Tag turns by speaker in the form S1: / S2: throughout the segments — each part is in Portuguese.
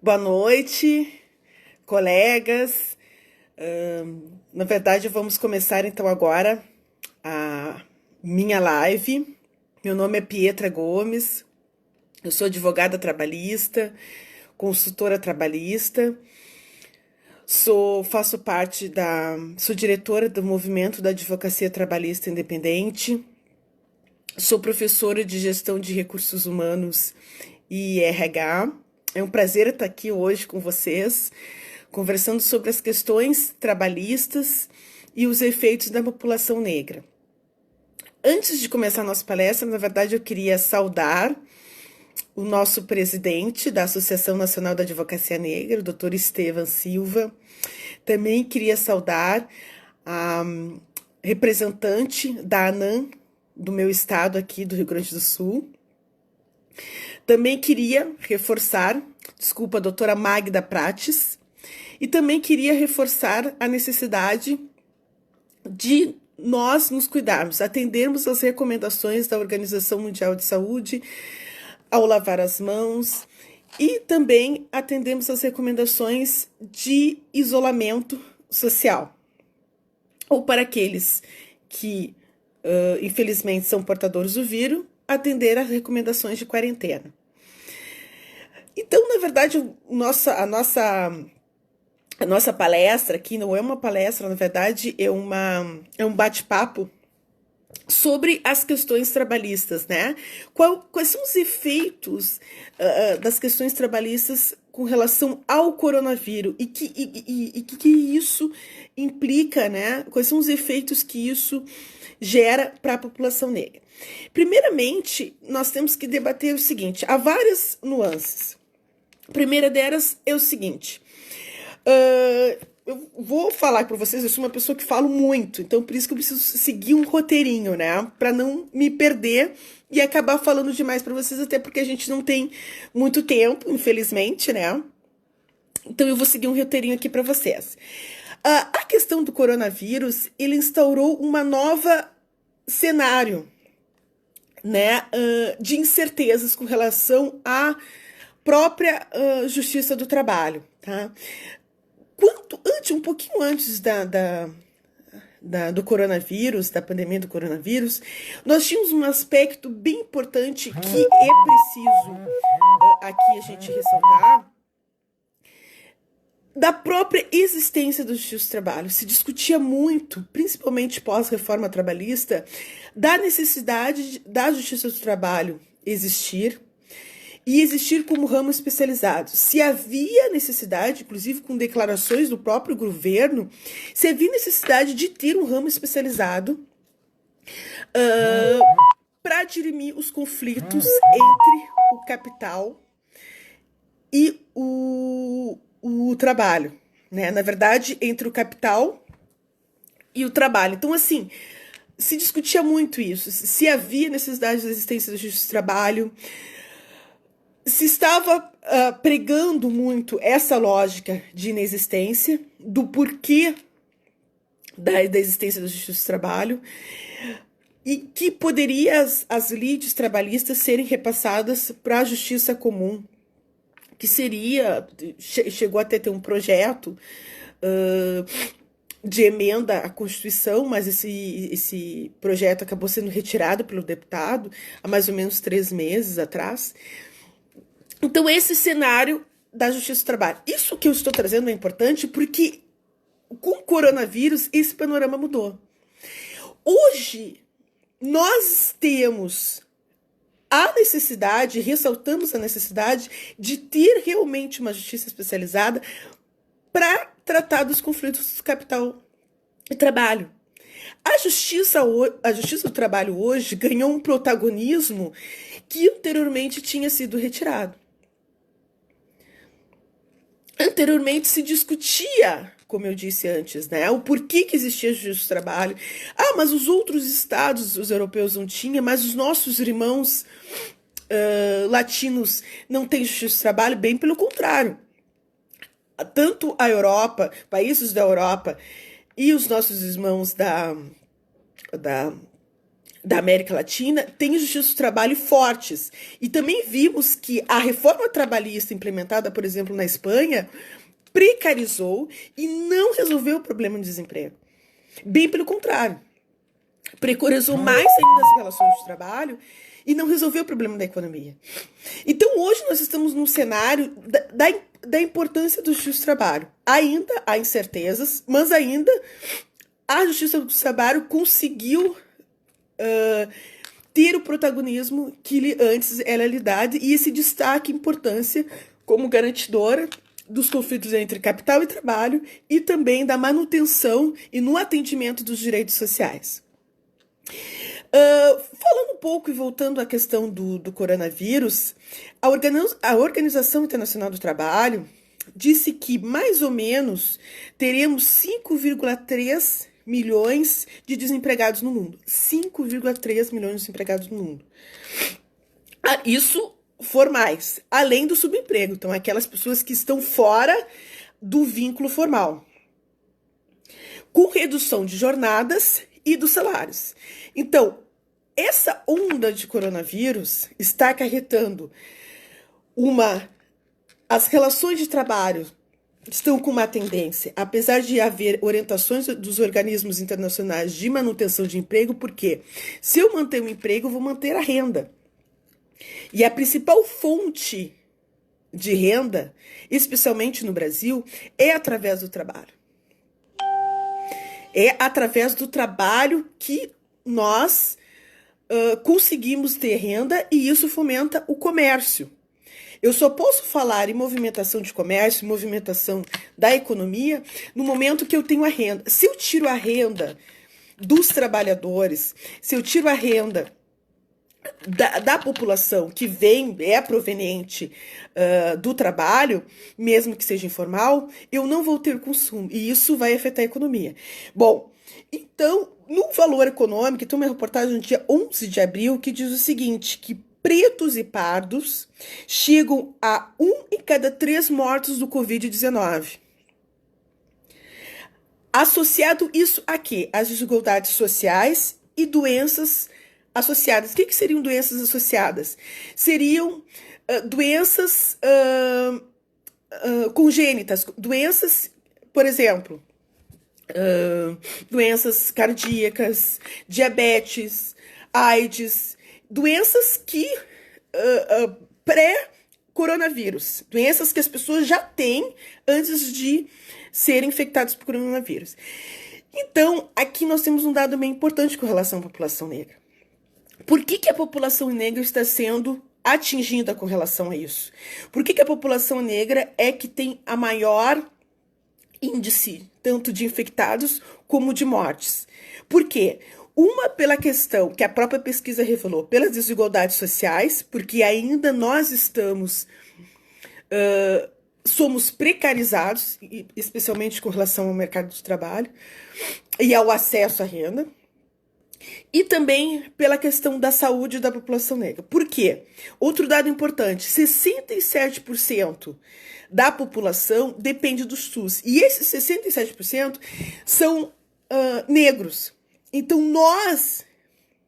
S1: Boa noite, colegas. Na verdade, vamos começar então agora a minha live. Meu nome é Pietra Gomes, eu sou advogada trabalhista, consultora trabalhista, sou diretora do Movimento da Advocacia Trabalhista Independente, sou professora de Gestão de Recursos Humanos e RH. É um prazer estar aqui hoje com vocês, conversando sobre as questões trabalhistas e os efeitos da população negra. Antes de começar a nossa palestra, na verdade, eu queria saudar o nosso presidente da Associação Nacional da Advocacia Negra, o Dr. Estevam Silva. Também queria saudar a representante da ANAM, do meu estado aqui, do Rio Grande do Sul. Também queria reforçar, a doutora Magda Prates, e também queria reforçar a necessidade de nós nos cuidarmos, atendermos às recomendações da Organização Mundial de Saúde ao lavar as mãos e também atendemos às recomendações de isolamento social. Ou para aqueles que, infelizmente, são portadores do vírus, atender às recomendações de quarentena. Então, na verdade, a nossa palestra aqui não é uma palestra, na verdade, é um bate-papo sobre as questões trabalhistas, né? Quais são os efeitos das questões trabalhistas com relação ao coronavírus e que isso implica, né? Quais são os efeitos que isso gera para a população negra? Primeiramente, nós temos que debater o seguinte: há várias nuances. A primeira delas é o seguinte: eu vou falar para vocês, eu sou uma pessoa que falo muito, então por isso que eu preciso seguir um roteirinho, né? Para não me perder e acabar falando demais para vocês, até porque a gente não tem muito tempo, infelizmente, né? Então eu vou seguir um roteirinho aqui para vocês. A questão do coronavírus, ele instaurou uma nova cenário, né? De incertezas com relação à própria justiça do trabalho, tá? Um pouquinho antes do coronavírus, da pandemia do coronavírus, nós tínhamos um aspecto bem importante que é preciso aqui a gente ressaltar, da própria existência da justiça do trabalho. Se discutia muito, principalmente pós-reforma trabalhista, da necessidade da justiça do trabalho existir, e existir como ramo especializado. Se havia necessidade, inclusive com declarações do próprio governo, se havia necessidade de ter um ramo especializado para dirimir os conflitos entre o capital e o trabalho, né? Na verdade, entre o capital e o trabalho. Então, assim, se discutia muito isso, se havia necessidade da existência da justiça do trabalho, se estava pregando muito essa lógica de inexistência, do porquê da existência da justiça do trabalho, e que poderia as lides trabalhistas serem repassadas para a justiça comum, que chegou até ter um projeto de emenda à Constituição, mas esse projeto acabou sendo retirado pelo deputado há mais ou menos 3 meses atrás. Então, esse cenário da justiça do trabalho. Isso que eu estou trazendo é importante porque, com o coronavírus, esse panorama mudou. Hoje, nós temos a necessidade, ressaltamos a necessidade de ter realmente uma justiça especializada para tratar dos conflitos do capital e trabalho. A justiça do trabalho hoje ganhou um protagonismo que anteriormente tinha sido retirado. Anteriormente se discutia, como eu disse antes, né, o porquê que existia justiça do trabalho. Mas os outros estados, os europeus não tinham, mas os nossos irmãos latinos não têm justiça do trabalho, bem pelo contrário. Tanto a Europa, países da Europa e os nossos irmãos da América Latina têm justiça do trabalho fortes. E também vimos que a reforma trabalhista implementada, por exemplo, na Espanha, precarizou e não resolveu o problema de desemprego. Bem pelo contrário, precarizou mais ainda as relações de trabalho e não resolveu o problema da economia. Então, hoje nós estamos num cenário da importância do justiça do trabalho. Ainda há incertezas, mas ainda a justiça do trabalho conseguiu ter o protagonismo que antes ela lhe dava e esse destaque e importância como garantidora dos conflitos entre capital e trabalho e também da manutenção e no atendimento dos direitos sociais. Falando um pouco e voltando à questão do coronavírus, a Organização Internacional do Trabalho disse que mais ou menos teremos 5,3 milhões de desempregados no mundo. 5,3 milhões de desempregados no mundo. Isso formais, além do subemprego. Então, aquelas pessoas que estão fora do vínculo formal. Com redução de jornadas e dos salários. Então, essa onda de coronavírus está acarretando as relações de trabalho estão com uma tendência, apesar de haver orientações dos organismos internacionais de manutenção de emprego, porque se eu manter o emprego, eu vou manter a renda. E a principal fonte de renda, especialmente no Brasil, é através do trabalho. É através do trabalho que nós conseguimos ter renda e isso fomenta o comércio. Eu só posso falar em movimentação de comércio, em movimentação da economia, no momento que eu tenho a renda. Se eu tiro a renda dos trabalhadores, se eu tiro a renda da população que é proveniente do trabalho, mesmo que seja informal, eu não vou ter consumo e isso vai afetar a economia. Bom, então, no Valor Econômico, tem uma reportagem no dia 11 de abril que diz o seguinte, que pretos e pardos chegam a 1 em cada 3 mortos do Covid-19. Associado isso a quê? As desigualdades sociais e doenças associadas. O que seriam doenças associadas? Seriam doenças congênitas, doenças, por exemplo, doenças cardíacas, diabetes, AIDS, doenças que pré-coronavírus, doenças que as pessoas já têm antes de serem infectadas por coronavírus. Então, aqui nós temos um dado bem importante com relação à população negra. Por que a população negra está sendo atingida com relação a isso? Por que a população negra é que tem a maior índice, tanto de infectados como de mortes? Por quê? Uma, pela questão que a própria pesquisa revelou, pelas desigualdades sociais, porque ainda nós somos precarizados, especialmente com relação ao mercado de trabalho e ao acesso à renda. E também pela questão da saúde da população negra. Por quê? Outro dado importante, 67% da população depende do SUS. E esses 67% são negros. Então, nós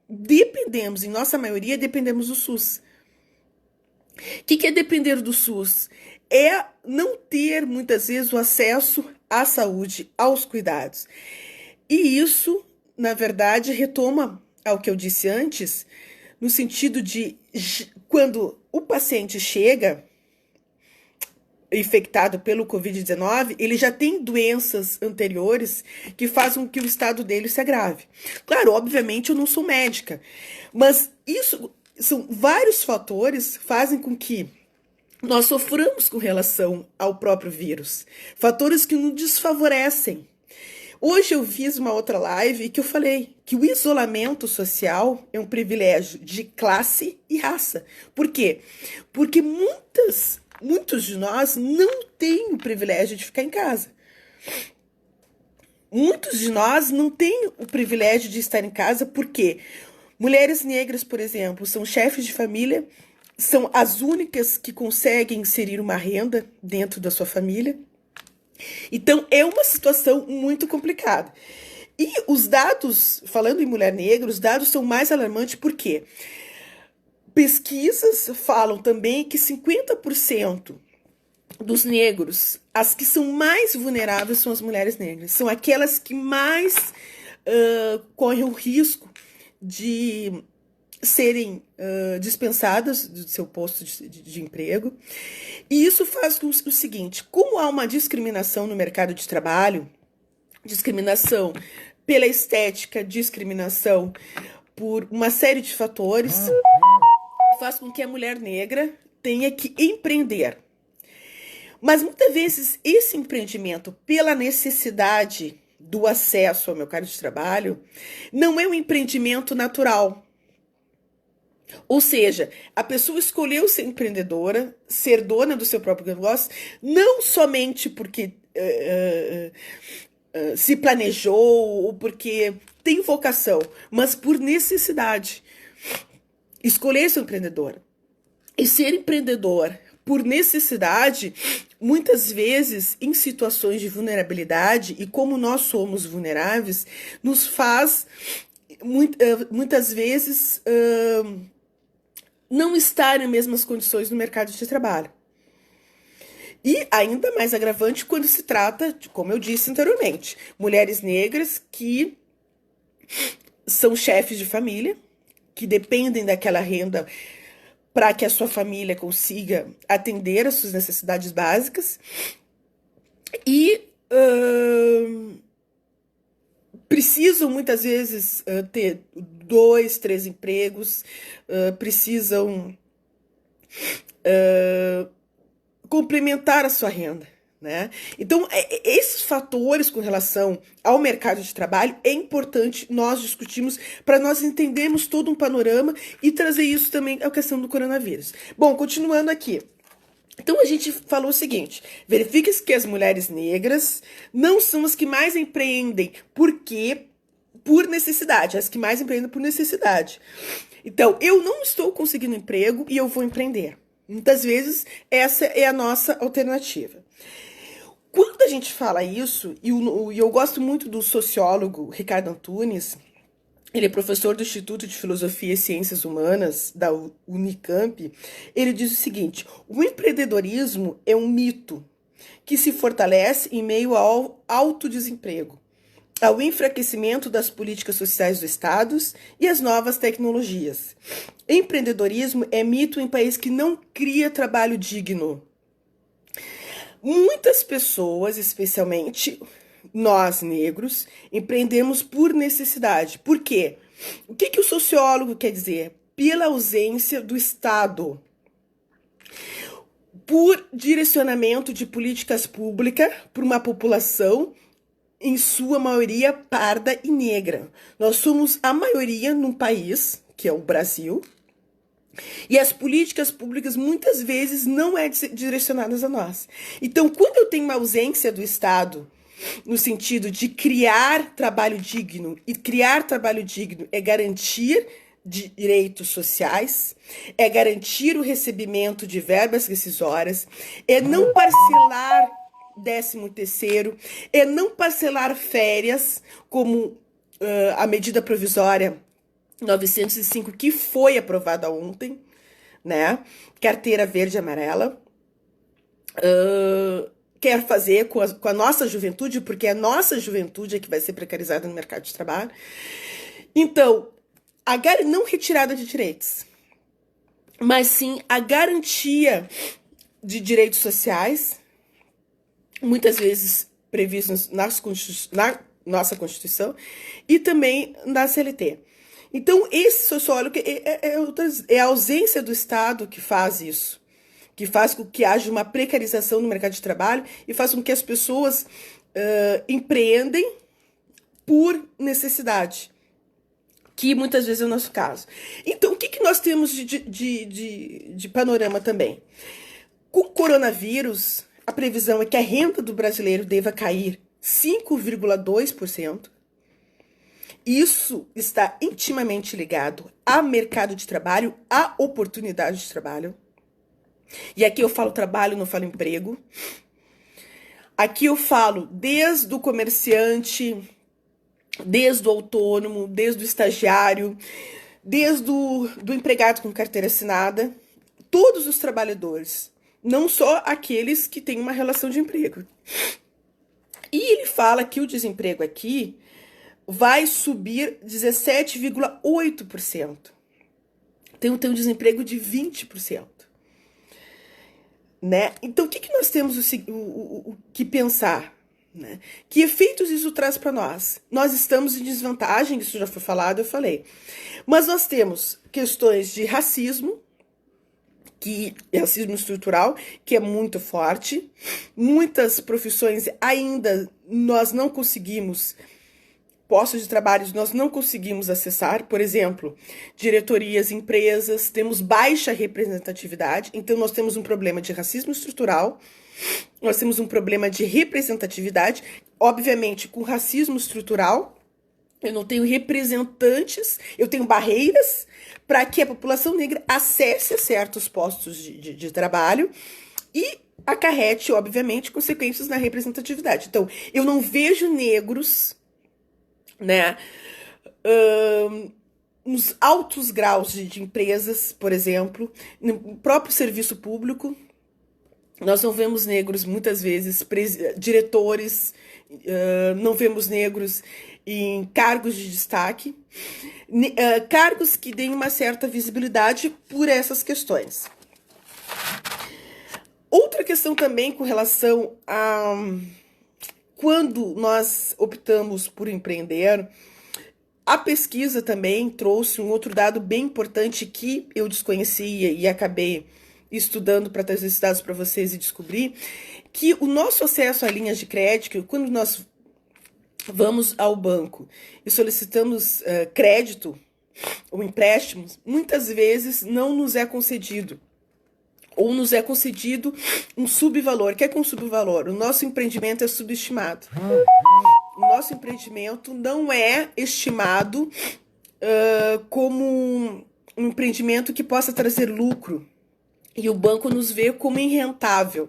S1: dependemos, em nossa maioria, dependemos do SUS. O que é depender do SUS? É não ter, muitas vezes, o acesso à saúde, aos cuidados. E isso, na verdade, retoma ao que eu disse antes, no sentido de quando o paciente chega infectado pelo Covid-19, ele já tem doenças anteriores que fazem com que o estado dele se agrave. Claro, obviamente eu não sou médica, mas isso são vários fatores que fazem com que nós soframos com relação ao próprio vírus. Fatores que nos desfavorecem. Hoje eu fiz uma outra live que eu falei que o isolamento social é um privilégio de classe e raça. Por quê? Porque muitos de nós não têm o privilégio de ficar em casa. Muitos de nós não têm o privilégio de estar em casa porque mulheres negras, por exemplo, são chefes de família, são as únicas que conseguem inserir uma renda dentro da sua família. Então, é uma situação muito complicada. E os dados, falando em mulher negra, os dados são mais alarmantes porque pesquisas falam também que 50% dos negros, as que são mais vulneráveis são as mulheres negras. São aquelas que mais correm o risco de serem dispensadas do seu posto de emprego. E isso faz o seguinte, como há uma discriminação no mercado de trabalho, discriminação pela estética, discriminação por uma série de fatores, faz com que a mulher negra tenha que empreender. Mas muitas vezes esse empreendimento, pela necessidade do acesso ao mercado de trabalho, não é um empreendimento natural. Ou seja, a pessoa escolheu ser empreendedora, ser dona do seu próprio negócio, não somente porque se planejou ou porque tem vocação, mas por necessidade. Escolher ser empreendedora. E ser empreendedor por necessidade, muitas vezes, em situações de vulnerabilidade, e como nós somos vulneráveis, nos faz, muitas vezes, não estar em mesmas condições no mercado de trabalho. E ainda mais agravante quando se trata, como eu disse anteriormente, mulheres negras que são chefes de família, que dependem daquela renda para que a sua família consiga atender às suas necessidades básicas e precisam muitas vezes ter 2, 3 empregos, precisam complementar a sua renda, né? Então, esses fatores com relação ao mercado de trabalho é importante nós discutirmos para nós entendermos todo um panorama e trazer isso também à questão do coronavírus. Bom, continuando aqui. Então, a gente falou o seguinte, verifique-se que as mulheres negras não são as que mais empreendem, porque por necessidade, as que mais empreendem por necessidade. Então, eu não estou conseguindo emprego e eu vou empreender. Muitas vezes, essa é a nossa alternativa. Quando a gente fala isso, e eu gosto muito do sociólogo Ricardo Antunes, ele é professor do Instituto de Filosofia e Ciências Humanas, da Unicamp, ele diz o seguinte, o empreendedorismo é um mito que se fortalece em meio ao alto desemprego, ao enfraquecimento das políticas sociais dos estados e às novas tecnologias. Empreendedorismo é mito em país que não cria trabalho digno. Muitas pessoas, especialmente nós negros, empreendemos por necessidade. Por quê? O que o sociólogo quer dizer? Pela ausência do Estado. Por direcionamento de políticas públicas para uma população, em sua maioria, parda e negra. Nós somos a maioria num país, que é o Brasil, e as políticas públicas muitas vezes não é direcionadas a nós. Então, quando eu tenho uma ausência do Estado, no sentido de criar trabalho digno, e criar trabalho digno é garantir direitos sociais, é garantir o recebimento de verbas rescisórias, é não parcelar 13º, é não parcelar férias, como a medida provisória 905, que foi aprovada ontem, né? Carteira verde e amarela. Quer fazer com a nossa juventude, porque a nossa juventude é que vai ser precarizada no mercado de trabalho. Então, não retirada de direitos, mas sim a garantia de direitos sociais, muitas vezes previstos na nossa Constituição e também na CLT. Então, esse sociólogo é a ausência do Estado que faz isso, que faz com que haja uma precarização no mercado de trabalho e faz com que as pessoas empreendem por necessidade, que muitas vezes é o nosso caso. Então, o que nós temos de panorama também? Com o coronavírus, a previsão é que a renda do brasileiro deva cair 5,2%. Isso está intimamente ligado ao mercado de trabalho, à oportunidade de trabalho. E aqui eu falo trabalho, não falo emprego. Aqui eu falo desde o comerciante desde o autônomo, desde o estagiário, desde do empregado com carteira assinada, todos os trabalhadores, não só aqueles que têm uma relação de emprego. E ele fala que o desemprego aqui vai subir 17,8%. Tem um desemprego de 20%. Né? Então, o que nós temos o que pensar? Né? Que efeitos isso traz para nós? Nós estamos em desvantagem, isso já foi falado, eu falei. Mas nós temos questões de racismo, que é racismo estrutural, que é muito forte. Muitas profissões ainda nós não conseguimos, postos de trabalho nós não conseguimos acessar. Por exemplo, diretorias, empresas, temos baixa representatividade. Então, nós temos um problema de racismo estrutural, nós temos um problema de representatividade. Obviamente, com racismo estrutural, eu não tenho representantes, eu tenho barreiras para que a população negra acesse a certos postos de trabalho e acarrete, obviamente, consequências na representatividade. Então, eu não vejo negros, né, nos altos graus de empresas, por exemplo, no próprio serviço público. Nós não vemos negros, muitas vezes, diretores, não vemos negros em cargos de destaque, cargos que deem uma certa visibilidade por essas questões. Outra questão também com relação a quando nós optamos por empreender, a pesquisa também trouxe um outro dado bem importante que eu desconhecia e acabei estudando para trazer esses dados para vocês e descobrir que o nosso acesso a linhas de crédito, quando nós vamos ao banco e solicitamos crédito ou empréstimos, muitas vezes não nos é concedido. Ou nos é concedido um subvalor. O que é um subvalor? O nosso empreendimento é subestimado. O nosso empreendimento não é estimado como um empreendimento que possa trazer lucro. E o banco nos vê como irrentável.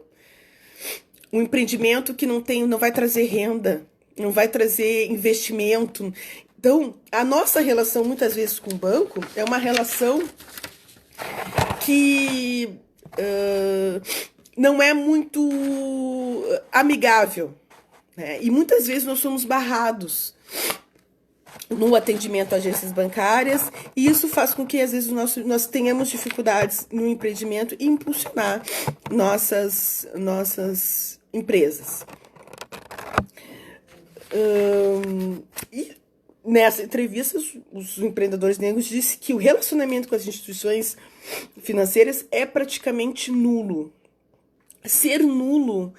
S1: Um empreendimento que não vai trazer renda, não vai trazer investimento. Então, a nossa relação, muitas vezes, com o banco é uma relação que não é muito amigável. Né? E muitas vezes nós somos barrados no atendimento a agências bancárias, e isso faz com que, às vezes, nós tenhamos dificuldades no empreendimento e impulsionar nossas empresas. E nessa entrevista, os empreendedores negros disseram que o relacionamento com as instituições financeiras é praticamente nulo. Ser nulo,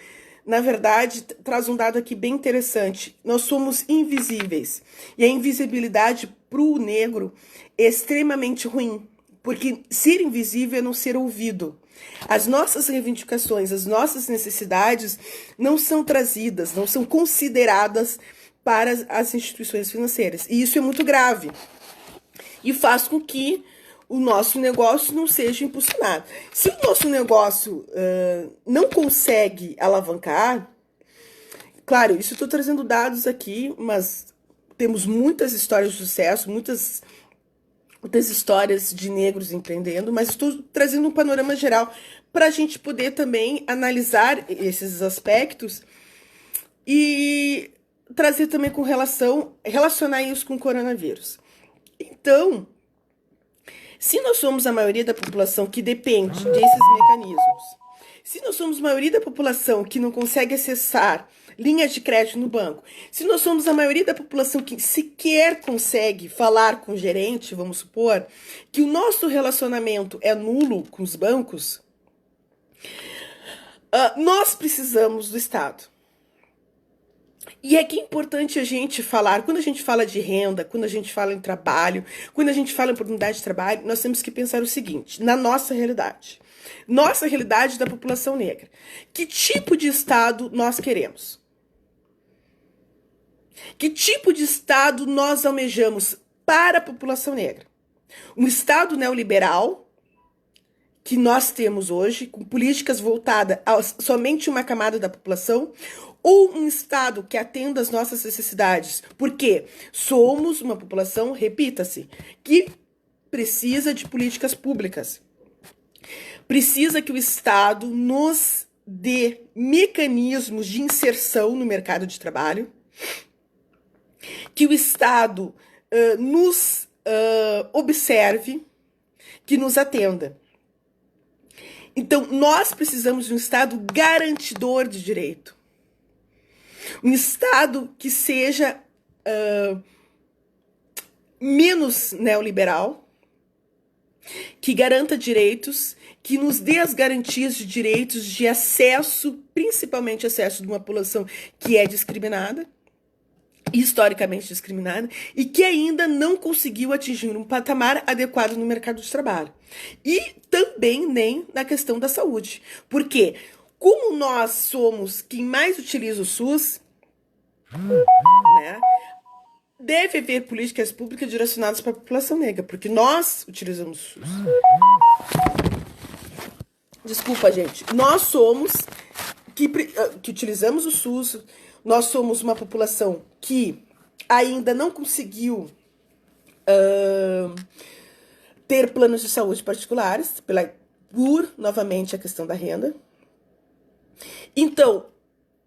S1: na verdade, traz um dado aqui bem interessante. Nós somos invisíveis. E a invisibilidade para o negro é extremamente ruim, porque ser invisível é não ser ouvido. As nossas reivindicações, as nossas necessidades não são trazidas, não são consideradas para as instituições financeiras. E isso é muito grave. E faz com que o nosso negócio não seja impulsionado. Se o nosso negócio não consegue alavancar, claro, isso eu estou trazendo dados aqui, mas temos muitas histórias de sucesso, muitas histórias de negros empreendendo, mas estou trazendo um panorama geral para a gente poder também analisar esses aspectos e trazer também relacionar isso com o coronavírus. Então, se nós somos a maioria da população que depende desses mecanismos, se nós somos a maioria da população que não consegue acessar linhas de crédito no banco, se nós somos a maioria da população que sequer consegue falar com o gerente, vamos supor, que o nosso relacionamento é nulo com os bancos, nós precisamos do Estado. E é que é importante a gente falar, quando a gente fala de renda, quando a gente fala em trabalho, quando a gente fala em oportunidade de trabalho, nós temos que pensar o seguinte, na nossa realidade da população negra. Que tipo de Estado nós queremos? Que tipo de Estado nós almejamos para a população negra? Um Estado neoliberal, que nós temos hoje, com políticas voltadas a somente uma camada da população, ou um Estado que atenda às nossas necessidades, porque somos uma população, repita-se, que precisa de políticas públicas. Precisa que o Estado nos dê mecanismos de inserção no mercado de trabalho, que o Estado nos observe, que nos atenda. Então, nós precisamos de um Estado garantidor de direito. Um Estado que seja menos neoliberal, que garanta direitos, que nos dê as garantias de direitos de acesso, principalmente acesso de uma população que é discriminada, historicamente discriminada, e que ainda não conseguiu atingir um patamar adequado no mercado de trabalho. E também nem na questão da saúde. Porque, como nós somos quem mais utiliza o SUS, né, deve haver políticas públicas direcionadas para a população negra, porque nós utilizamos o SUS. Desculpa, gente. Nós somos que utilizamos o SUS, nós somos uma população que ainda não conseguiu ter planos de saúde particulares, por, novamente, a questão da renda. Então,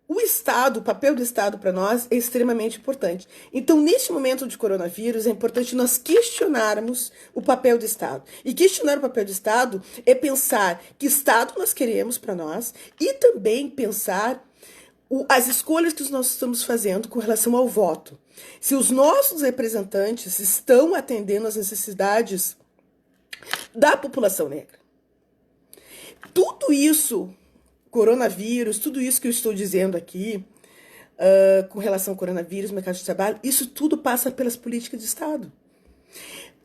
S1: o papel do Estado para nós é extremamente importante. Então, neste momento de coronavírus, é importante nós questionarmos o papel do Estado. E questionar o papel do Estado é pensar que Estado nós queremos para nós e também pensar as escolhas que nós estamos fazendo com relação ao voto. Se os nossos representantes estão atendendo às necessidades da população negra. Tudo isso, coronavírus, tudo isso que eu estou dizendo aqui, com relação ao coronavírus, mercado de trabalho, isso tudo passa pelas políticas de Estado.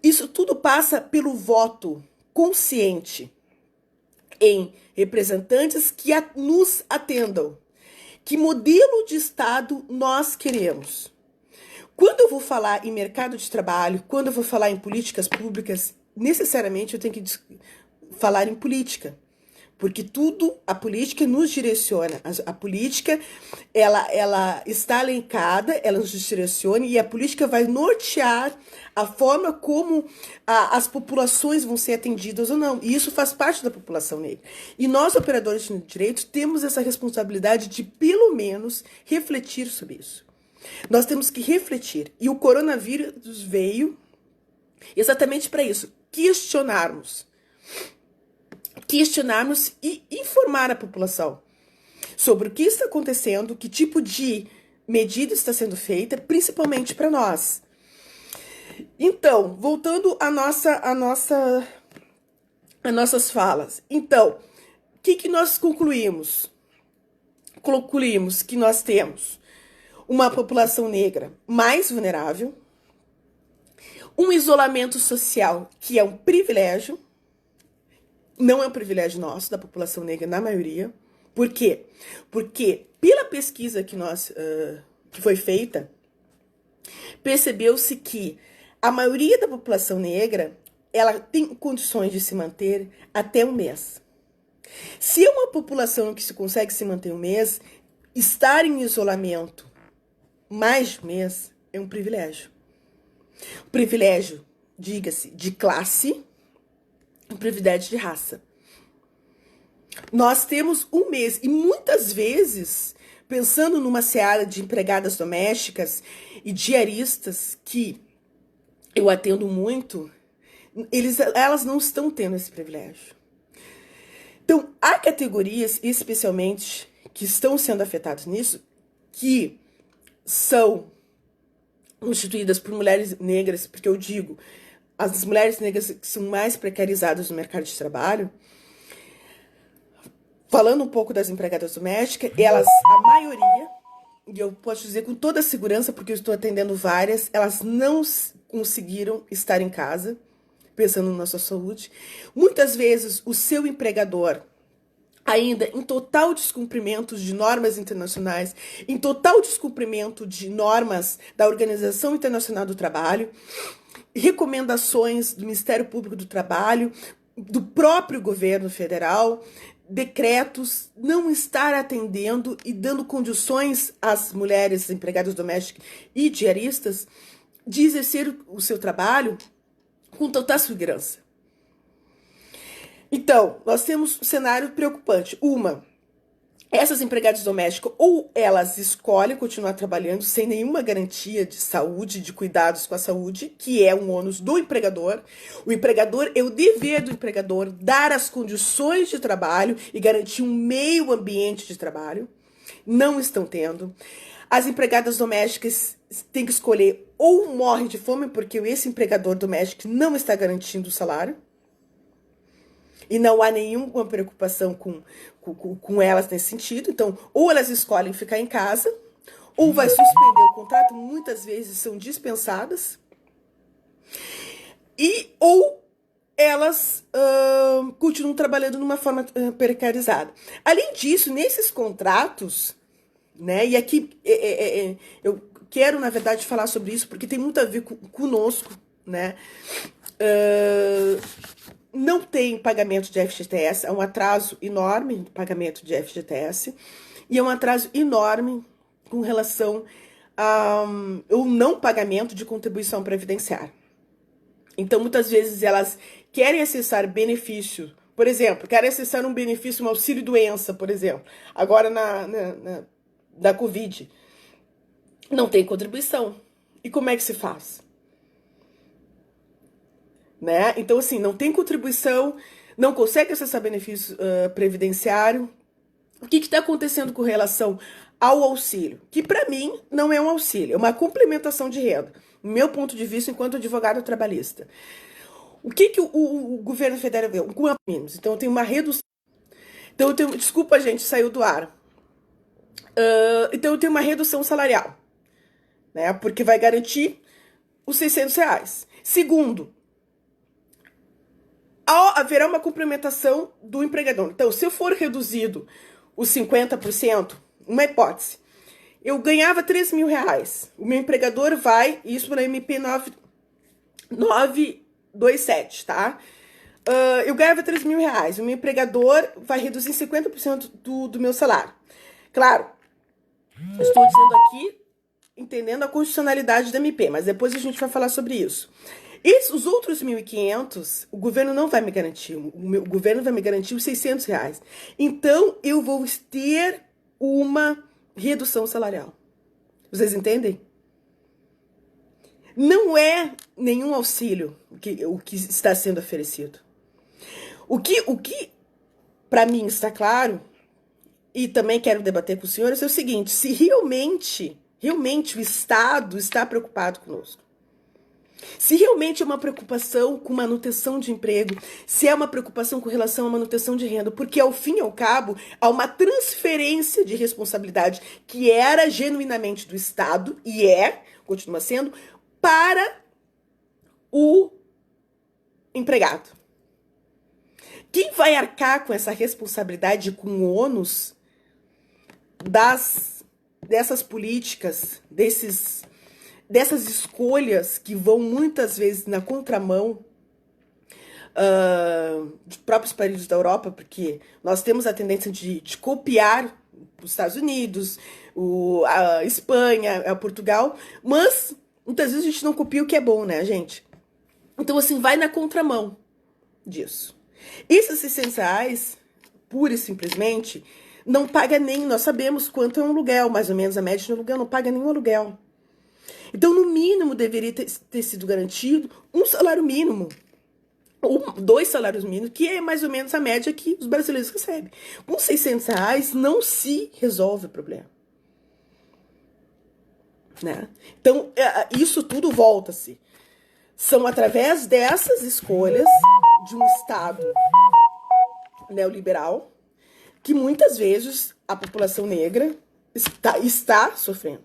S1: Isso tudo passa pelo voto consciente em representantes que nos atendam. Que modelo de Estado nós queremos? Quando eu vou falar em mercado de trabalho, quando eu vou falar em políticas públicas, necessariamente eu tenho que falar em política. Porque a política nos direciona. A política, ela está alencada, ela nos direciona e a política vai nortear a forma como as populações vão ser atendidas ou não. E isso faz parte da população negra. E nós, operadores de direitos, temos essa responsabilidade de, pelo menos, refletir sobre isso. Nós temos que refletir. E o coronavírus veio exatamente para isso. Questionarmos e informar a população sobre o que está acontecendo, que tipo de medida está sendo feita, principalmente para nós. Então, voltando às nossas falas. Então, o que nós concluímos? Concluímos que nós temos uma população negra mais vulnerável, um isolamento social que é um privilégio, não é um privilégio nosso, da população negra, na maioria. Por quê? Porque, pela pesquisa que foi feita, percebeu-se que a maioria da população negra, ela tem condições de se manter até um mês. Se é uma população que se consegue se manter um mês, estar em isolamento mais de um mês é um privilégio. Um privilégio, diga-se, de classe, um privilégio de raça. Nós temos um mês e muitas vezes, pensando numa seara de empregadas domésticas e diaristas que eu atendo muito, elas não estão tendo esse privilégio. Então, há categorias, especialmente, que estão sendo afetadas nisso, que são constituídas por mulheres negras, porque eu digo, as mulheres negras que são mais precarizadas no mercado de trabalho, falando um pouco das empregadas domésticas, a maioria, e eu posso dizer com toda a segurança, porque eu estou atendendo várias, elas não conseguiram estar em casa, pensando na sua saúde. Muitas vezes, o seu empregador, ainda em total descumprimento de normas internacionais, em total descumprimento de normas da Organização Internacional do Trabalho, recomendações do Ministério Público do Trabalho, do próprio governo federal, decretos, não estar atendendo e dando condições às mulheres empregadas domésticas e diaristas de exercer o seu trabalho com total segurança. Então, nós temos um cenário preocupante. Essas empregadas domésticas, ou elas escolhem continuar trabalhando sem nenhuma garantia de saúde, de cuidados com a saúde, que é um ônus do empregador. O empregador, é o dever do empregador dar as condições de trabalho e garantir um meio ambiente de trabalho. Não estão tendo. As empregadas domésticas têm que escolher ou morrem de fome, porque esse empregador doméstico não está garantindo o salário. E não há nenhuma preocupação com elas nesse sentido. Então, ou elas escolhem ficar em casa, ou vai suspender o contrato, muitas vezes são dispensadas, ou elas continuam trabalhando numa forma precarizada. Além disso, nesses contratos, né, e aqui eu quero, na verdade, falar sobre isso, porque tem muito a ver conosco, né? Não tem pagamento de FGTS, é um atraso enorme no pagamento de FGTS, e é um atraso enorme com relação ao não pagamento de contribuição previdenciária. Então, muitas vezes, elas querem acessar benefício, por exemplo, querem acessar um benefício, um auxílio-doença, por exemplo, agora da Covid. Não tem contribuição. E como é que se faz? Né? Então, assim, não tem contribuição, não consegue acessar benefício previdenciário. O que está acontecendo com relação ao auxílio? Que, para mim, não é um auxílio, é uma complementação de renda. No meu ponto de vista, enquanto advogado trabalhista. O que o governo federal vê? Com mínimos. Então, eu tenho uma redução. Então, desculpa, gente, saiu do ar. Então, eu tenho uma redução salarial, né? Porque vai garantir os R$600. Segundo, haverá uma complementação do empregador. Então, se eu for reduzido os 50%, uma hipótese, eu ganhava R$3.000. O meu empregador vai, isso na MP 927, tá? Eu ganhava R$3.000. O meu empregador vai reduzir 50% do meu salário. Claro, eu estou dizendo aqui, entendendo a constitucionalidade da MP, mas depois a gente vai falar sobre isso. Os outros 1.500, o governo não vai me garantir. O governo vai me garantir os R$600. Então, eu vou ter uma redução salarial. Vocês entendem? Não é nenhum auxílio o que está sendo oferecido. O que para mim está claro, e também quero debater com os senhores, é o seguinte: se realmente o Estado está preocupado conosco, se realmente é uma preocupação com manutenção de emprego, se é uma preocupação com relação à manutenção de renda, porque ao fim e ao cabo há uma transferência de responsabilidade que era genuinamente do Estado, e continua sendo, para o empregado. Quem vai arcar com essa responsabilidade, com o ônus dessas políticas, dessas escolhas que vão muitas vezes na contramão dos próprios países da Europa, porque nós temos a tendência de copiar os Estados Unidos, a Espanha, a Portugal, mas muitas vezes a gente não copia o que é bom, né, gente? Então, assim, vai na contramão disso. Esses R$600, pura e simplesmente, não paga nem, nós sabemos quanto é um aluguel, mais ou menos, a média de aluguel não paga nenhum aluguel. Então, no mínimo, deveria ter sido garantido um salário mínimo, ou 2 salários mínimos, que é mais ou menos a média que os brasileiros recebem. Com R$600 não se resolve o problema. Né? Então, isso tudo volta-se. São através dessas escolhas de um Estado neoliberal que muitas vezes a população negra está sofrendo.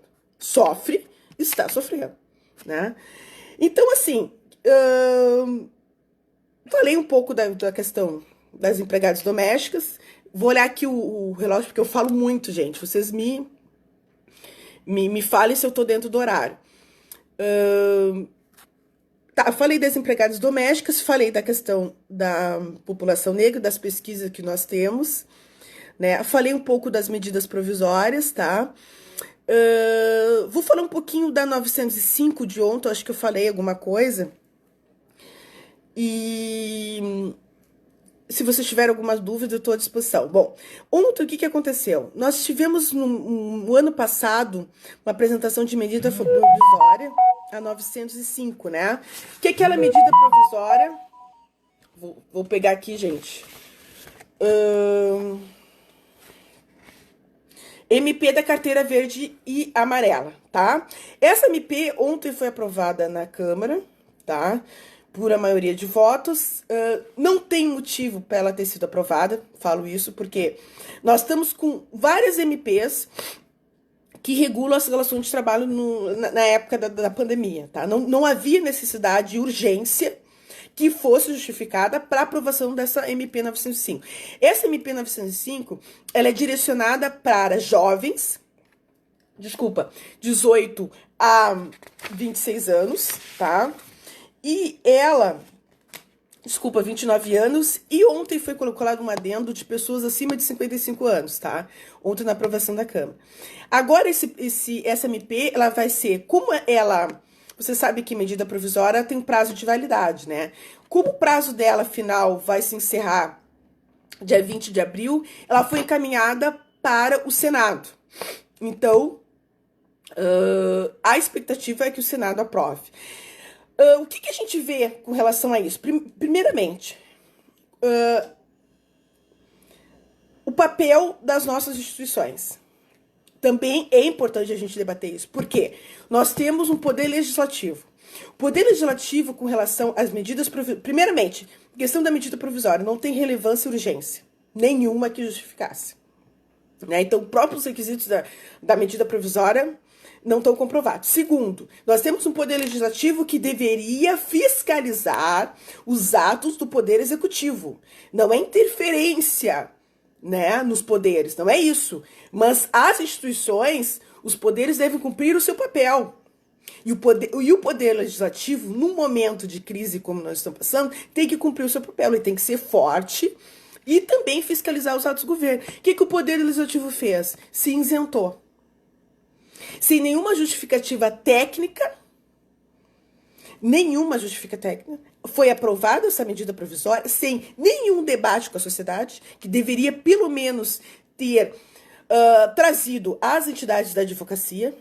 S1: Está sofrendo, né? Então, assim, falei um pouco da questão das empregadas domésticas. Vou olhar aqui o relógio, porque eu falo muito, gente. Vocês me falem se eu tô dentro do horário. Tá, falei das empregadas domésticas, falei da questão da população negra, das pesquisas que nós temos, né? Falei um pouco das medidas provisórias, tá? Vou falar um pouquinho da 905 de ontem, acho que eu falei alguma coisa. E se vocês tiverem algumas dúvidas, eu estou à disposição. Bom, ontem o que aconteceu? Nós tivemos no ano passado uma apresentação de medida provisória, a 905, né? O que é aquela medida provisória? Vou pegar aqui, gente. MP da carteira verde e amarela, tá? Essa MP ontem foi aprovada na Câmara, tá? Por a maioria de votos. Não tem motivo para ela ter sido aprovada, falo isso porque nós estamos com várias MPs que regulam as relações de trabalho na época da pandemia, tá? Não havia necessidade e urgência que fosse justificada para aprovação dessa MP 905. Essa MP 905, ela é direcionada para jovens, 18 a 26 anos, tá? E ela, 29 anos, e ontem foi colocado um adendo de pessoas acima de 55 anos, tá? Ontem na aprovação da Câmara. Agora, essa MP, ela vai ser, como ela... Você sabe que medida provisória tem prazo de validade, né? Como o prazo dela final vai se encerrar dia 20 de abril, ela foi encaminhada para o Senado. Então, a expectativa é que o Senado aprove. O que a gente vê com relação a isso? Primeiramente, o papel das nossas instituições. Também é importante a gente debater isso. Por quê? Nós temos um poder legislativo. O poder legislativo com relação às medidas provisórias... Primeiramente, a questão da medida provisória não tem relevância e urgência nenhuma que justificasse, né? Então, próprios requisitos da medida provisória não estão comprovados. Segundo, nós temos um poder legislativo que deveria fiscalizar os atos do poder executivo. Não é interferência, né, nos poderes, não é isso. Mas as instituições, os poderes devem cumprir o seu papel. E o poder legislativo, num momento de crise como nós estamos passando, tem que cumprir o seu papel. Ele tem que ser forte e também fiscalizar os atos do governo. O que o poder legislativo fez? Se isentou. Sem nenhuma justificativa técnica, foi aprovada essa medida provisória, sem nenhum debate com a sociedade, que deveria pelo menos ter trazido as entidades da advocacia.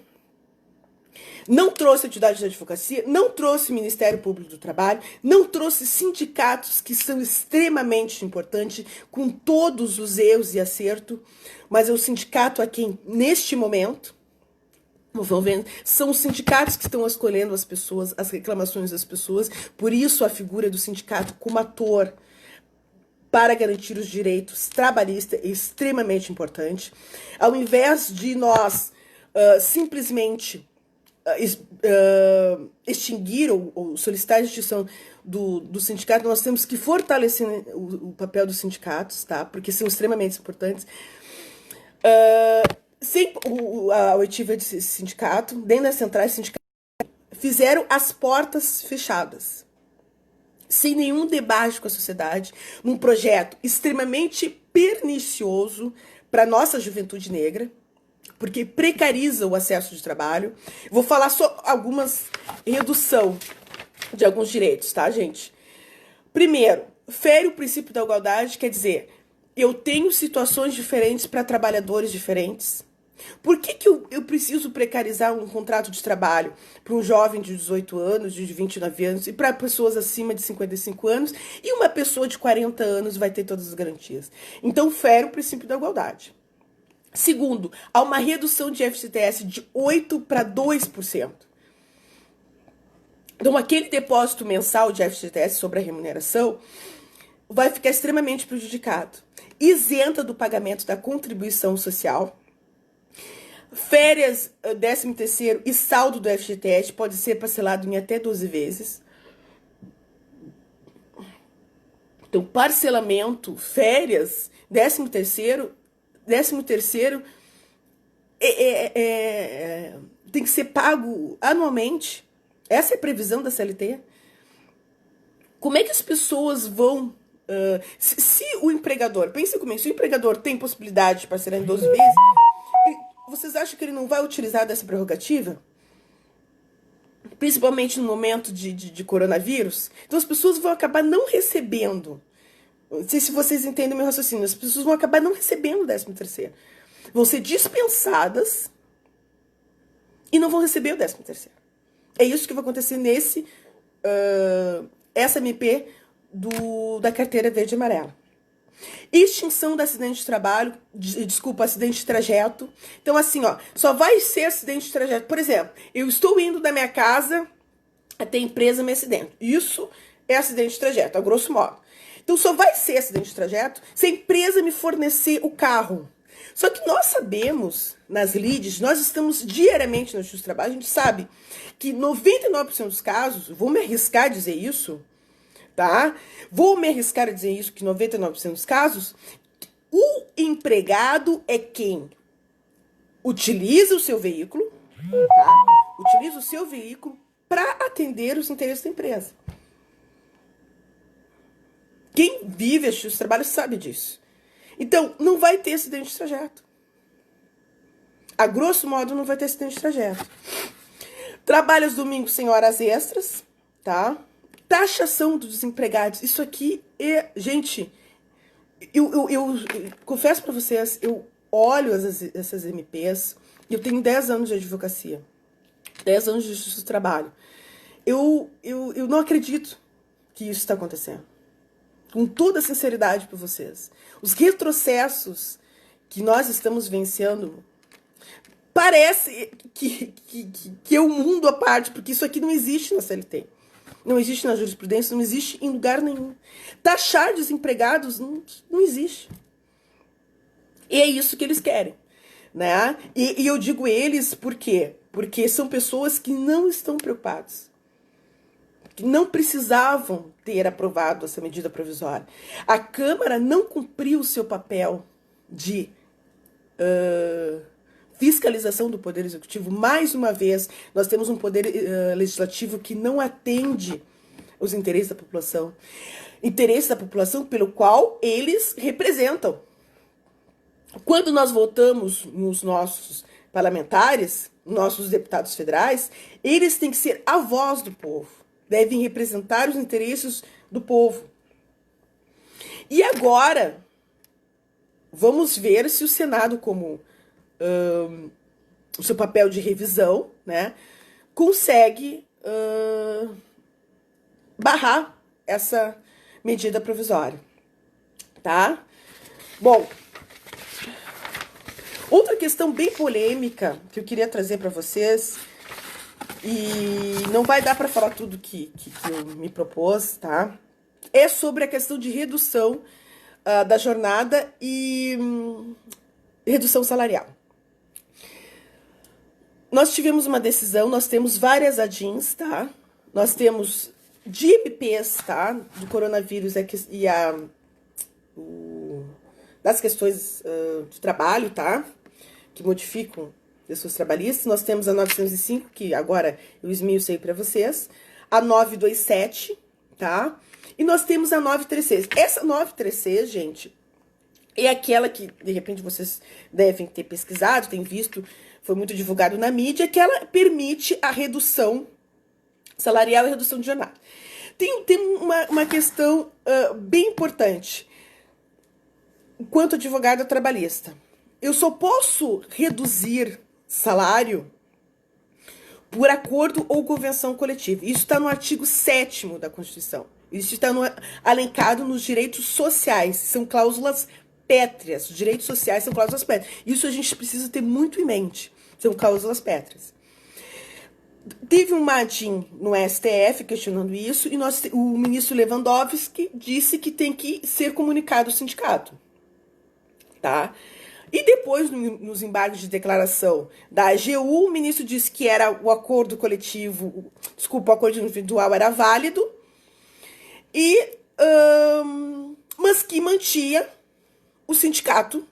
S1: Não trouxe entidades da advocacia, não trouxe o Ministério Público do Trabalho, não trouxe sindicatos, que são extremamente importantes, com todos os erros e acertos, mas é o sindicato a quem, neste momento, vão vendo, são os sindicatos que estão escolhendo as pessoas, as reclamações das pessoas. Por isso a figura do sindicato como ator para garantir os direitos trabalhistas é extremamente importante. Ao invés de nós simplesmente extinguir ou solicitar a extinção do sindicato, nós temos que fortalecer o papel dos sindicatos, tá? Porque são extremamente importantes. Sem a oitiva de sindicato, dentro das centrais sindicais, fizeram as portas fechadas, sem nenhum debate com a sociedade, num projeto extremamente pernicioso para a nossa juventude negra, porque precariza o acesso de trabalho. Vou falar só algumas redução de alguns direitos, tá, gente? Primeiro, fere o princípio da igualdade, quer dizer, eu tenho situações diferentes para trabalhadores diferentes. Por que eu preciso precarizar um contrato de trabalho para um jovem de 18 anos, de 29 anos, e para pessoas acima de 55 anos, e uma pessoa de 40 anos vai ter todas as garantias? Então, fere o princípio da igualdade. Segundo, há uma redução de FGTS de 8% para 2%. Então, aquele depósito mensal de FGTS sobre a remuneração vai ficar extremamente prejudicado. Isenta do pagamento da contribuição social. Férias, 13º e saldo do FGTS pode ser parcelado em até 12 vezes. Então, parcelamento, férias, 13º tem que ser pago anualmente. Essa é a previsão da CLT. Como é que as pessoas vão... se o empregador... Pensa comigo, se o empregador tem possibilidade de parcelar em 12 vezes, vocês acham que ele não vai utilizar dessa prerrogativa? Principalmente no momento de coronavírus? Então as pessoas vão acabar não recebendo. Não sei se vocês entendem o meu raciocínio. As pessoas vão acabar não recebendo o 13º. Vão ser dispensadas e não vão receber o 13º. É isso que vai acontecer nesse SMP da carteira verde e amarela. Extinção do acidente de trabalho, acidente de trajeto. Então, assim, ó, só vai ser acidente de trajeto. Por exemplo, eu estou indo da minha casa até a empresa me acidente. Isso é acidente de trajeto, a grosso modo. Então, só vai ser acidente de trajeto se a empresa me fornecer o carro. Só que nós sabemos, nas leads, nós estamos diariamente no Justiça do Trabalho, a gente sabe que 99% dos casos, vou me arriscar a dizer isso, tá? Vou me arriscar a dizer isso, que 99% dos casos, o empregado é quem utiliza o seu veículo, tá? Utiliza o seu veículo para atender os interesses da empresa. Quem vive a Justiça do Trabalho sabe disso. Então, não vai ter acidente de trajeto. A grosso modo, não vai ter acidente de trajeto. Trabalha aos domingos sem horas extras, tá? Taxação dos desempregados. Isso aqui é... Gente, eu confesso para vocês, eu olho essas MPs, eu tenho 10 anos de advocacia, 10 anos de Justiça do Trabalho. Eu não acredito que isso está acontecendo. Com toda a sinceridade para vocês. Os retrocessos que nós estamos vencendo parece que é um mundo à parte, porque isso aqui não existe na CLT. Não existe na jurisprudência, não existe em lugar nenhum. Taxar desempregados não existe. E é isso que eles querem, né? E eu digo eles por quê? Porque são pessoas que não estão preocupadas, que não precisavam ter aprovado essa medida provisória. A Câmara não cumpriu o seu papel de fiscalização do Poder Executivo. Mais uma vez, nós temos um Poder Legislativo que não atende os interesses da população. Interesses da população pelo qual eles representam. Quando nós votamos nos nossos parlamentares, nossos deputados federais, eles têm que ser a voz do povo. Devem representar os interesses do povo. E agora, vamos ver se o Senado, como o seu papel de revisão, né, consegue barrar essa medida provisória. Tá? Bom, outra questão bem polêmica que eu queria trazer para vocês, e não vai dar para falar tudo que eu me propôs, tá? É sobre a questão de redução da jornada e redução salarial. Nós tivemos uma decisão, nós temos várias ADINs, tá? Nós temos de MPs, tá? Do coronavírus e das questões de trabalho, tá? Que modificam decisões trabalhistas. Nós temos a 905, que agora eu esmiucei para vocês, a 927, tá? E nós temos a 936. Essa 936, gente, é aquela que, de repente, vocês devem ter pesquisado, tem visto, foi muito divulgado na mídia, que ela permite a redução salarial e redução de jornada. Tem uma questão bem importante. Enquanto advogada trabalhista, eu só posso reduzir salário por acordo ou convenção coletiva. Isso está no artigo 7º da Constituição. Isso está alencado nos direitos sociais. São cláusulas pétreas. Os direitos sociais são cláusulas pétreas. Isso a gente precisa ter muito em mente. São cláusulas pétreas. Teve um ADIM no STF questionando isso, e o ministro Lewandowski disse que tem que ser comunicado ao sindicato. Tá? E depois, nos embargos de declaração da AGU, o ministro disse que era o acordo coletivo, o acordo individual era válido, mas que mantinha o sindicato,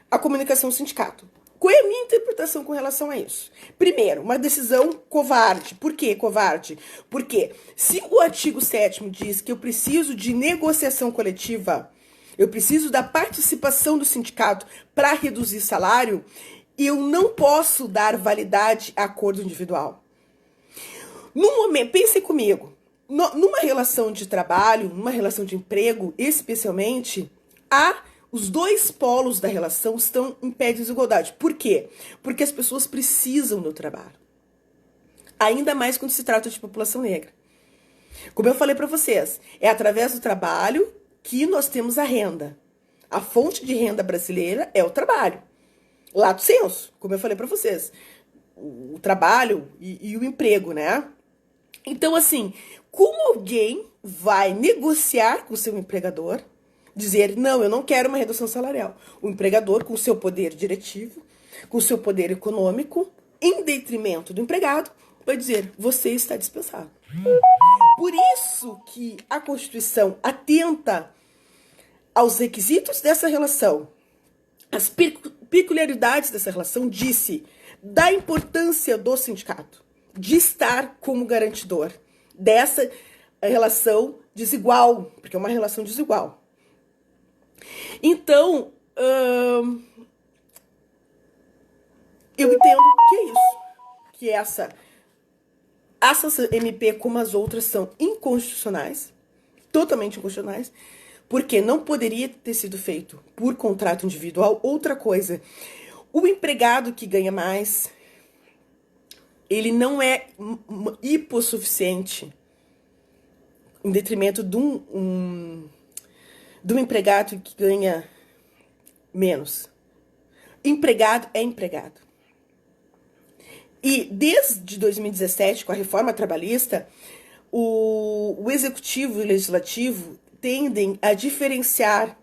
S1: a comunicação ao sindicato. Qual é a minha interpretação com relação a isso? Primeiro, uma decisão covarde. Por que covarde? Porque se o artigo 7º diz que eu preciso de negociação coletiva, eu preciso da participação do sindicato para reduzir salário, eu não posso dar validade a acordo individual. No momento, pensem comigo, numa relação de trabalho, numa relação de emprego, especialmente, os dois polos da relação estão em pé de desigualdade. Por quê? Porque as pessoas precisam do trabalho. Ainda mais quando se trata de população negra. Como eu falei para vocês, é através do trabalho que nós temos a renda. A fonte de renda brasileira é o trabalho. Lato sensu, como eu falei para vocês. O trabalho e o emprego, né? Então, assim, como alguém vai negociar com o seu empregador, dizer, não, eu não quero uma redução salarial. O empregador, com o seu poder diretivo, com o seu poder econômico, em detrimento do empregado, vai dizer, você está dispensado. Por isso que a Constituição atenta aos requisitos dessa relação, as peculiaridades dessa relação, disse da importância do sindicato, de estar como garantidor dessa relação desigual, porque é uma relação desigual. Então, eu entendo que é isso, que essa MP, como as outras, são inconstitucionais, totalmente inconstitucionais, porque não poderia ter sido feito por contrato individual. Outra coisa, o empregado que ganha mais, ele não é hipossuficiente em detrimento de um empregado que ganha menos. Empregado é empregado. E desde 2017, com a reforma trabalhista, o executivo e o legislativo tendem a diferenciar.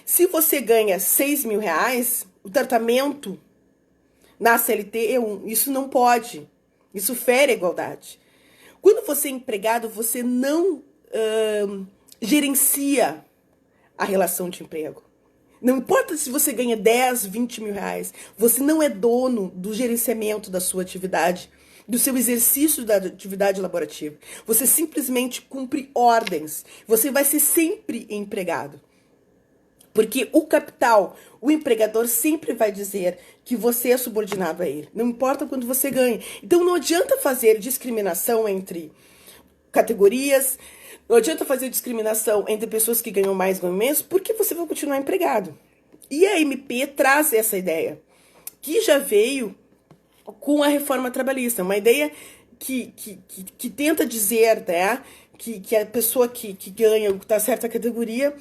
S1: Se você ganha 6 mil reais, o tratamento na CLT é isso não pode. Isso fere a igualdade. Quando você é empregado, você não gerencia a relação de emprego. Não importa se você ganha 10, 20 mil reais, você não é dono do gerenciamento da sua atividade, do seu exercício da atividade laborativa. Você simplesmente cumpre ordens. Você vai ser sempre empregado. Porque o capital, o empregador sempre vai dizer que você é subordinado a ele. Não importa quanto você ganha. Então não adianta fazer discriminação entre categorias, não adianta fazer discriminação entre pessoas que ganham mais e ganham menos, porque você vai continuar empregado. E a MP traz essa ideia, que já veio com a reforma trabalhista. Uma ideia que tenta dizer, né, que a pessoa que ganha da certa categoria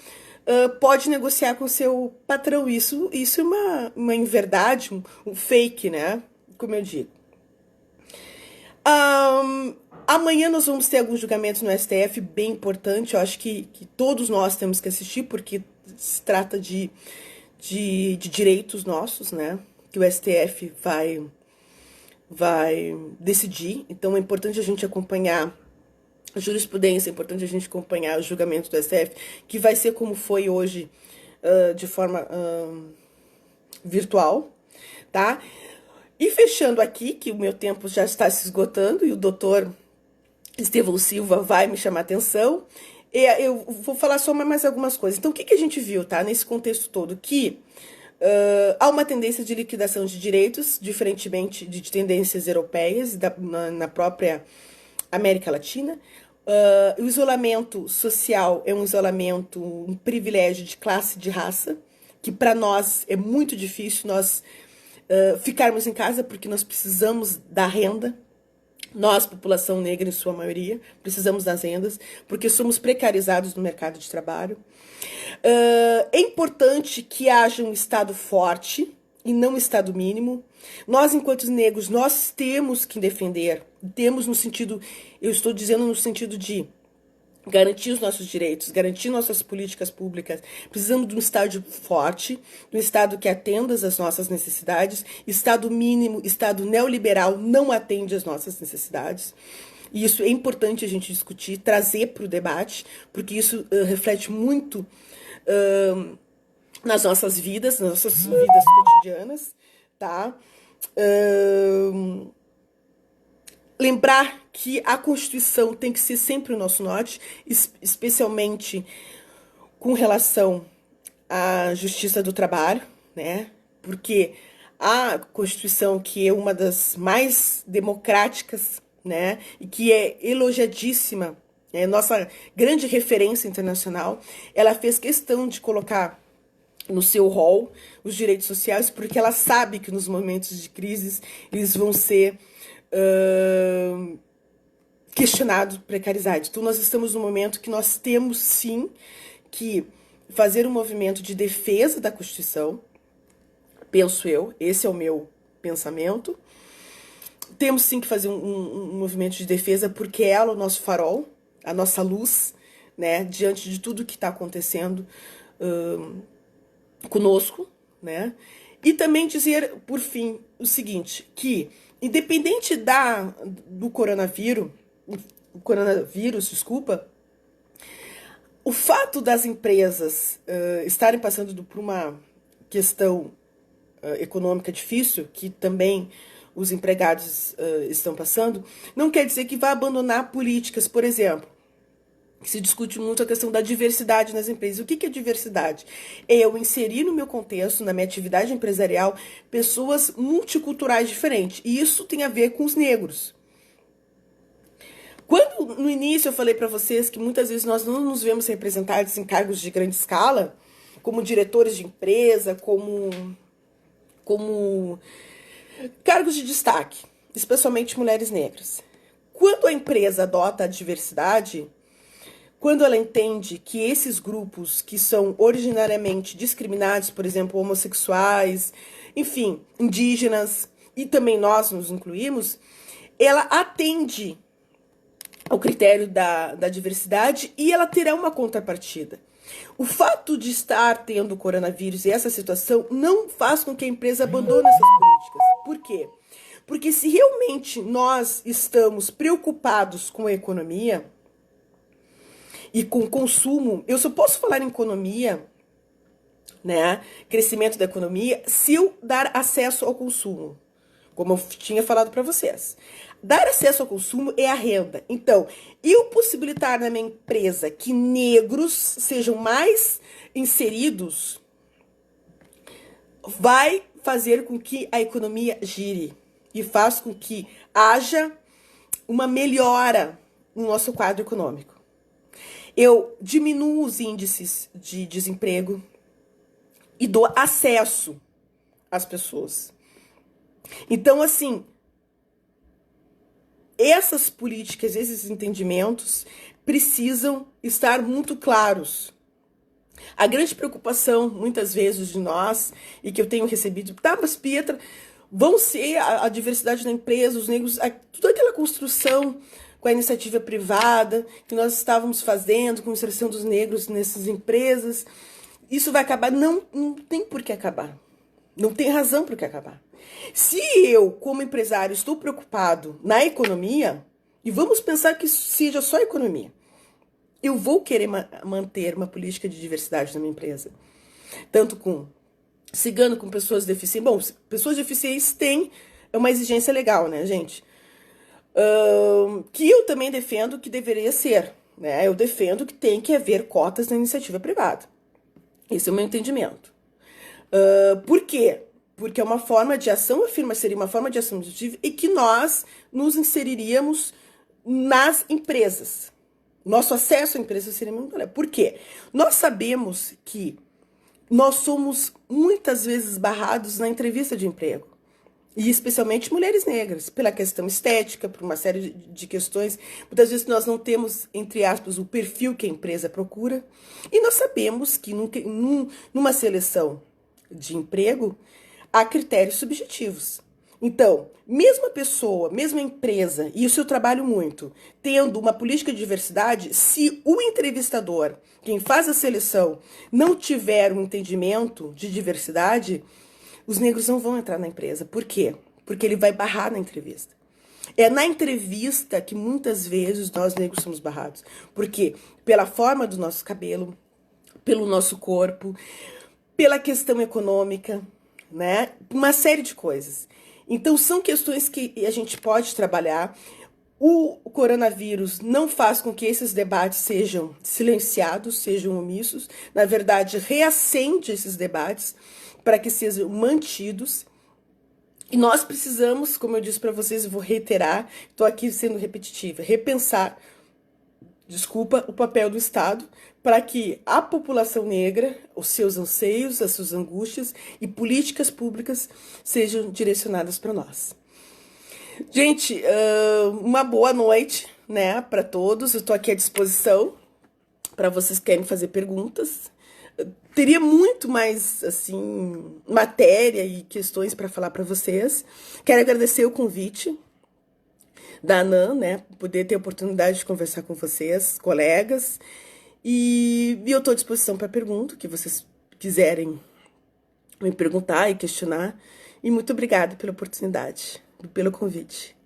S1: pode negociar com o seu patrão. Isso é uma inverdade, um fake, né? Como eu digo. Amanhã nós vamos ter alguns julgamentos no STF bem importante. Eu acho que todos nós temos que assistir, porque se trata de direitos nossos, né? Que o STF vai decidir. Então é importante a gente acompanhar a jurisprudência, é importante a gente acompanhar o julgamento do STF, que vai ser como foi hoje, de forma virtual, tá? E fechando aqui, que o meu tempo já está se esgotando, e o doutor Estevão Silva vai me chamar a atenção, eu vou falar só mais algumas coisas. Então, o que a gente viu, tá? Nesse contexto todo, que há uma tendência de liquidação de direitos, diferentemente de tendências europeias, na própria América Latina. O isolamento social é um isolamento, um privilégio de classe, de raça, que para nós é muito difícil nós ficarmos em casa, porque nós precisamos da renda. Nós, população negra em sua maioria, precisamos das rendas, porque somos precarizados no mercado de trabalho. É importante que haja um Estado forte e não um Estado mínimo. Nós, enquanto negros, nós temos que defender, temos no sentido, eu estou dizendo no sentido de garantir os nossos direitos, garantir nossas políticas públicas. Precisamos de um Estado forte, de um Estado que atenda às nossas necessidades. Estado mínimo, Estado neoliberal não atende às nossas necessidades. E isso é importante a gente discutir, trazer para o debate, porque isso reflete muito nas nossas vidas cotidianas, tá? Lembrar que a Constituição tem que ser sempre o nosso norte, especialmente com relação à justiça do trabalho, né? Porque a Constituição, que é uma das mais democráticas, né, e que é elogiadíssima, é nossa grande referência internacional, ela fez questão de colocar no seu rol os direitos sociais, porque ela sabe que nos momentos de crise eles vão ser questionados, precarizados. Então nós estamos num momento que nós temos sim que fazer um movimento de defesa da Constituição, penso eu, esse é o meu pensamento. Temos sim que fazer um movimento de defesa, porque ela é o nosso farol, a nossa luz, né, diante de tudo que está acontecendo conosco, né? E também dizer, por fim, o seguinte, que independente do coronavírus, desculpa, o fato das empresas estarem passando por uma questão econômica difícil, que também os empregados estão passando, não quer dizer que vá abandonar políticas, por exemplo. Se discute muito a questão da diversidade nas empresas. O que é diversidade? É eu inserir no meu contexto, na minha atividade empresarial, pessoas multiculturais diferentes. E isso tem a ver com os negros. Quando no início eu falei para vocês que muitas vezes nós não nos vemos representados em cargos de grande escala, como diretores de empresa, como cargos de destaque, especialmente mulheres negras. Quando a empresa adota a diversidade, quando ela entende que esses grupos que são originariamente discriminados, por exemplo, homossexuais, enfim, indígenas, e também nós nos incluímos, ela atende ao critério da diversidade e ela terá uma contrapartida. O fato de estar tendo o coronavírus e essa situação não faz com que a empresa abandone essas políticas. Por quê? Porque se realmente nós estamos preocupados com a economia e com o consumo, eu só posso falar em economia, né, crescimento da economia, se eu dar acesso ao consumo, como eu tinha falado para vocês. Dar acesso ao consumo é a renda. Então, eu possibilitar na minha empresa que negros sejam mais inseridos vai fazer com que a economia gire e faz com que haja uma melhora no nosso quadro econômico. Eu diminuo os índices de desemprego e dou acesso às pessoas. Então, assim, essas políticas, esses entendimentos precisam estar muito claros. A grande preocupação, muitas vezes, de nós, e que eu tenho recebido, tá, mas Pietra, vão ser a diversidade da empresa, os negros, toda aquela construção com a iniciativa privada que nós estávamos fazendo, com a inserção dos negros nessas empresas, isso vai acabar? Não, não tem por que acabar. Não tem razão por que acabar. Se eu, como empresário, estou preocupado na economia, e vamos pensar que isso seja só economia, eu vou querer manter uma política de diversidade na minha empresa. Tanto com cigano, com pessoas deficientes. Bom, pessoas deficientes têm uma exigência legal, né, gente? Que eu também defendo que deveria ser, né? Eu defendo que tem que haver cotas na iniciativa privada. Esse é o meu entendimento. Por quê? Porque é uma forma de ação, seria uma forma de ação positiva e que nós nos inseriríamos nas empresas. Nosso acesso à empresa seria muito melhor. Por quê? Nós sabemos que nós somos muitas vezes barrados na entrevista de emprego. E especialmente mulheres negras, pela questão estética, por uma série de questões. Muitas vezes nós não temos, entre aspas, o perfil que a empresa procura. E nós sabemos que numa seleção de emprego, há critérios subjetivos. Então, mesma pessoa, mesma empresa, e isso eu trabalho muito, tendo uma política de diversidade, se o entrevistador, quem faz a seleção, não tiver um entendimento de diversidade, os negros não vão entrar na empresa. Por quê? Porque ele vai barrar na entrevista. É na entrevista que muitas vezes nós negros somos barrados. Por quê? Pela forma do nosso cabelo, pelo nosso corpo, pela questão econômica, né? Uma série de coisas. Então, são questões que a gente pode trabalhar. O coronavírus não faz com que esses debates sejam silenciados, sejam omissos. Na verdade, reacende esses debates para que sejam mantidos. E nós precisamos, como eu disse para vocês, eu vou reiterar, estou aqui sendo repetitiva, repensar, desculpa, o papel do Estado para que a população negra, os seus anseios, as suas angústias e políticas públicas sejam direcionadas para nós. Gente, uma boa noite, né, para todos. Eu estou aqui à disposição para vocês que querem fazer perguntas. Teria muito mais, assim, matéria e questões para falar para vocês. Quero agradecer o convite da ANAM, né, poder ter a oportunidade de conversar com vocês, colegas. E eu estou à disposição para pergunta, que vocês quiserem me perguntar e questionar. E muito obrigada pela oportunidade, pelo convite.